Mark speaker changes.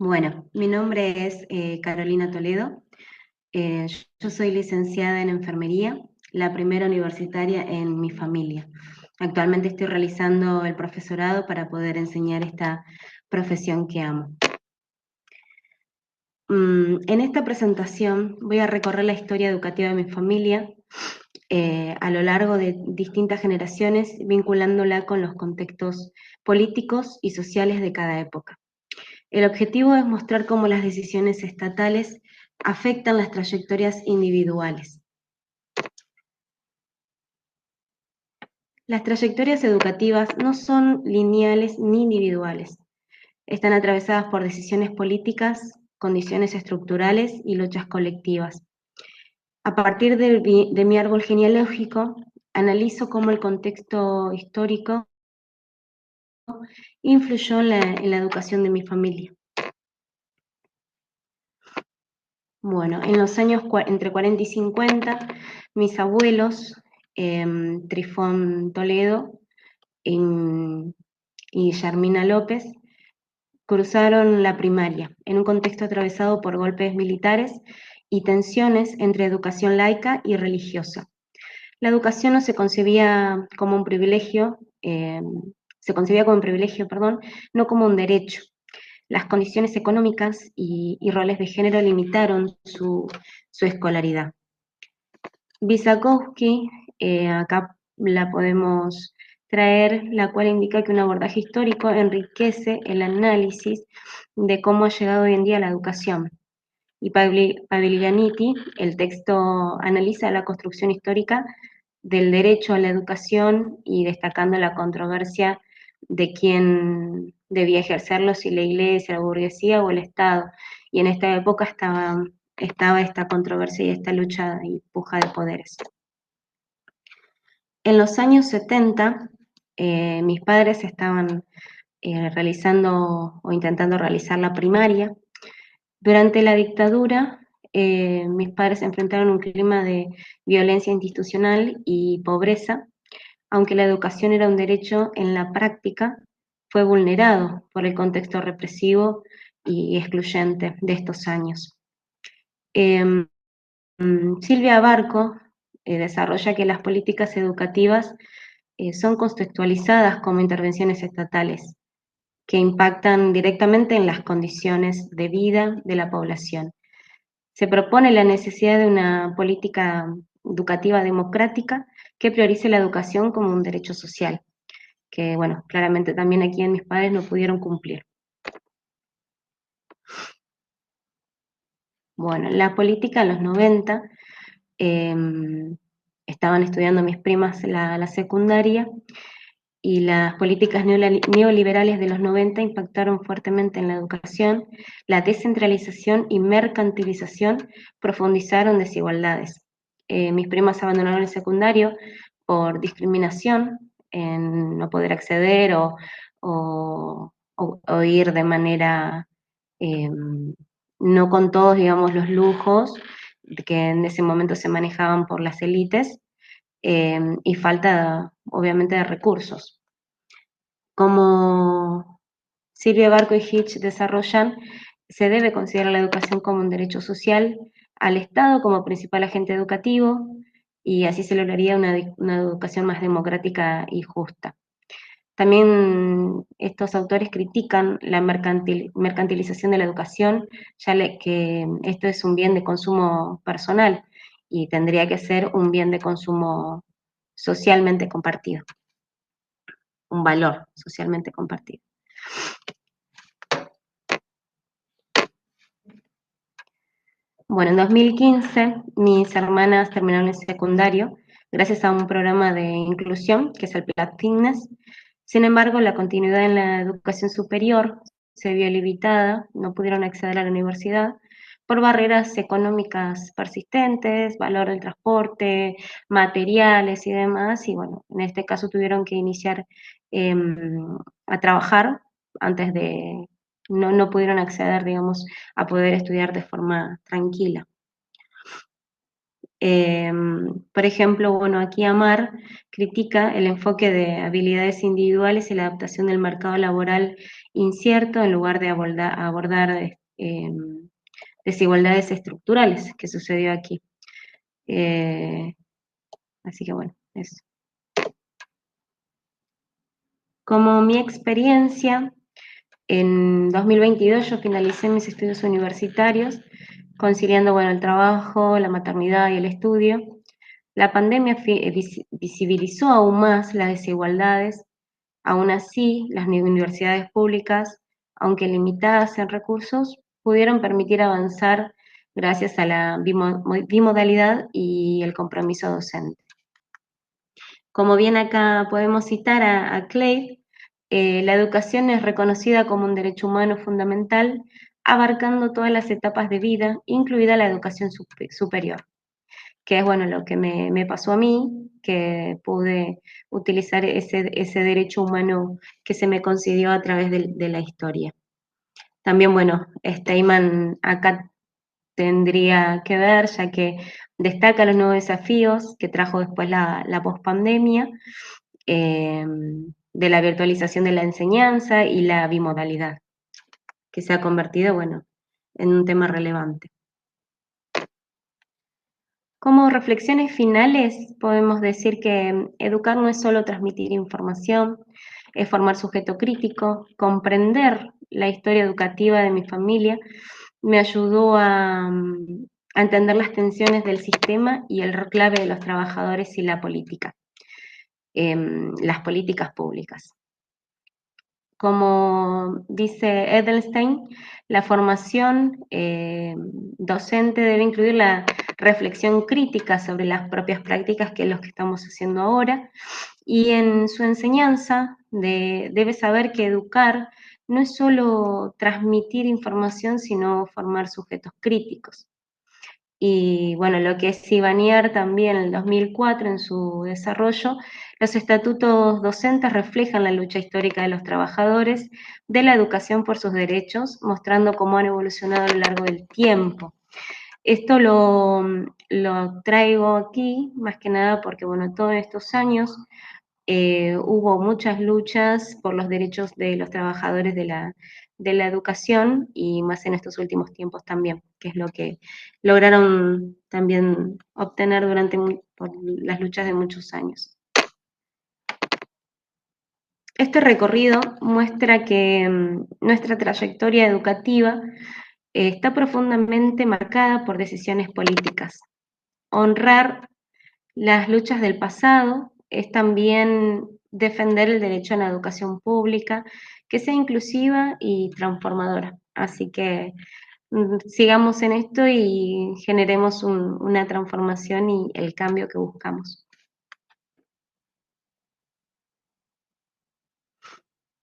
Speaker 1: Bueno, mi nombre es Carolina Toledo. Eh, yo soy licenciada en enfermería, la primera universitaria en mi familia. Actualmente estoy realizando el profesorado para poder enseñar esta profesión que amo. En esta presentación voy a recorrer la historia educativa de mi familia a lo largo de distintas generaciones, vinculándola con los contextos políticos y sociales de cada época. El objetivo es mostrar cómo las decisiones estatales afectan las trayectorias individuales. Las trayectorias educativas no son lineales ni individuales. Están atravesadas por decisiones políticas, condiciones estructurales y luchas colectivas. A partir de mi árbol genealógico, analizo cómo el contexto histórico influyó en la educación de mi familia. Bueno, en los años entre 40 y 50, mis abuelos, Trifón Toledo y Yarmina López, cruzaron la primaria, en un contexto atravesado por golpes militares y tensiones entre educación laica y religiosa. La educación no se concebía como un privilegio, se concebía como un privilegio, perdón, no como un derecho. Las condiciones económicas y roles de género limitaron su escolaridad. Vysotsky, acá la podemos traer, la cual indica que un abordaje histórico enriquece el análisis de cómo ha llegado hoy en día la educación. Y Paglianiti, el texto analiza la construcción histórica del derecho a la educación y destacando la controversia de quién debía ejercerlo, si la iglesia, la burguesía o el Estado. Y en esta época estaba esta controversia y esta lucha y puja de poderes. En los años 70, mis padres estaban realizando o intentando realizar la primaria. Durante la dictadura, mis padres se enfrentaron a un clima de violencia institucional y pobreza, aunque la educación era un derecho, en la práctica fue vulnerado por el contexto represivo y excluyente de estos años. Eh, Silvia Barco desarrolla que las políticas educativas son contextualizadas como intervenciones estatales que impactan directamente en las condiciones de vida de la población. Se propone la necesidad de una política educativa democrática que priorice la educación como un derecho social, que bueno, claramente también aquí en mis padres no pudieron cumplir. Bueno, la política en los 90, eh, estaban estudiando mis primas la secundaria y las políticas neoliberales de los 90 impactaron fuertemente en la educación, la descentralización y mercantilización profundizaron desigualdades. Mis primas abandonaron el secundario por discriminación, en no poder acceder o ir de manera eh, no con todos, digamos, los lujos que en ese momento se manejaban por las élites, y falta, obviamente, de recursos. Como Silvia Barco y Hitch desarrollan, se debe considerar la educación como un derecho social, al Estado como principal agente educativo, y así se lograría una educación más democrática y justa. También estos autores critican la mercantilización de la educación, que esto es un bien de consumo personal y tendría que ser un bien de consumo socialmente compartido, un valor socialmente compartido. Bueno, en 2015 mis hermanas terminaron el secundario gracias a un programa de inclusión que es el Plan Fitness. Sin embargo, la continuidad en la educación superior se vio limitada, no pudieron acceder a la universidad por barreras económicas persistentes, valor del transporte, materiales y demás, y bueno, en este caso tuvieron que iniciar eh, a trabajar antes de, no pudieron acceder, digamos, a poder estudiar de forma tranquila. Por ejemplo, bueno, aquí Amar critica el enfoque de habilidades individuales y la adaptación del mercado laboral incierto en lugar de abordar desigualdades estructurales que sucedió aquí. Eh, Así que bueno, eso. Como mi experiencia, en 2022 yo finalicé mis estudios universitarios, conciliando bueno, el trabajo, la maternidad y el estudio. La pandemia visibilizó aún más las desigualdades. Aún así, las universidades públicas, aunque limitadas en recursos, pudieron permitir avanzar gracias a la bimodalidad y el compromiso docente. Como bien acá podemos citar a Clay, la educación es reconocida como un derecho humano fundamental, abarcando todas las etapas de vida, incluida la educación superior, que es bueno lo que me pasó a mí, que pude utilizar ese derecho humano que se me concedió a través de la historia. También, bueno, Steinman acá tendría que ver, ya que destaca los nuevos desafíos que trajo después la pospandemia, eh, de la virtualización de la enseñanza y la bimodalidad, que se ha convertido, bueno, en un tema relevante. Como reflexiones finales, podemos decir que educar no es solo transmitir información, es formar sujeto crítico, comprender la historia educativa de mi familia, me ayudó a entender las tensiones del sistema y el rol clave de los trabajadores y la política, las políticas públicas. Como dice Edelstein, la formación docente debe incluir la reflexión crítica sobre las propias prácticas, que es lo que estamos haciendo ahora, y en su enseñanza debe saber que educar no es solo transmitir información, sino formar sujetos críticos. Y bueno, lo que es Ivanier también en el 2004 en su desarrollo, los estatutos docentes reflejan la lucha histórica de los trabajadores de la educación por sus derechos, mostrando cómo han evolucionado a lo largo del tiempo. Esto lo traigo aquí, más que nada porque, bueno, todos estos años hubo muchas luchas por los derechos de los trabajadores de la educación y más en estos últimos tiempos también, que es lo que lograron también obtener por las luchas de muchos años. Este recorrido muestra que nuestra trayectoria educativa está profundamente marcada por decisiones políticas. Honrar las luchas del pasado es también defender el derecho a la educación pública, que sea inclusiva y transformadora. Así que sigamos en esto y generemos una transformación y el cambio que buscamos.